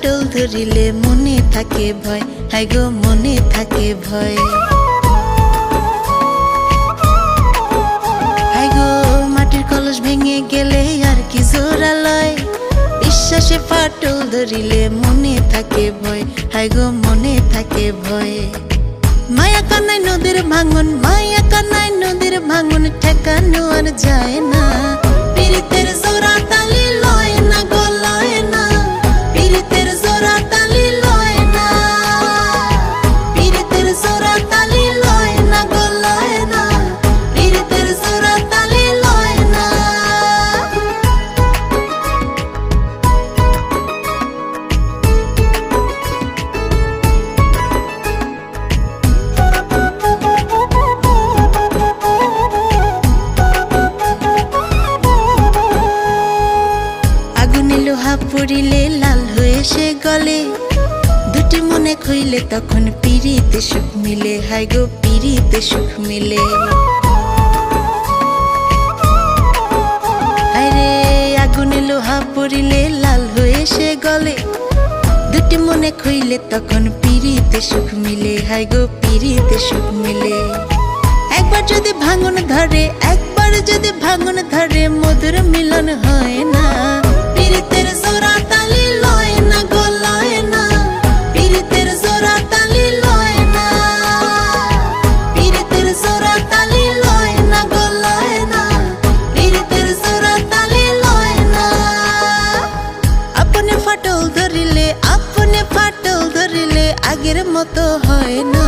ফাটল ধরিলে মনে থাকে ভয়, হাই গো মনে থাকে ভয়। হাই গো মাটির কলস ভেঙে গেলে আর কি জোড়ালয়, বিশ্বাসে ফাটল ধরিলে মনে থাকে ভয়, হাই গো মনে থাকে ভয়। মায়া কান্নায় নদীর ভাঙন, মায়া কান্নায় নদীর ভাঙন, ঠেকানো আর যায় না। পীড়িতের জোড়া তালি লয় না গো লয় না, পীড়িতের জোড়া তালি লয় না, পীড়িতের জোড়া তালি লয় না গো লয় না, পীড়িতের জোড়া তালি লয় না। লোহা পড়িলে লাল হয়ে সে গলে, দুটি মনে খুইলে তখন পিরিতে সুখ মিলে, হাই গো পিরিতে সুখ মিলে। আরে আগুনে লোহা পড়িলে লাল হয়ে সে গলে, দুটি মনে খুইলে তখন পিরিতে সুখ মিলে, হাই গো পিরিতে সুখ মিলে। একবার যদি ভাঙন ধরে, একবার যদি ভাঙন ধরে, মধুর মিলন হয় না। পীড়িতের জোড়া তালি লয় না গো লয় না, পীড়িতের জোড়া তালি লয় না, পীড়িতের জোড়া তালি লয় না গো লয় না, পীড়িতের জোড়া তালি লয় না। আপনে ফাটল ধরিলে, আপনে ফাটল ধরিলে আগের মতো হয় না।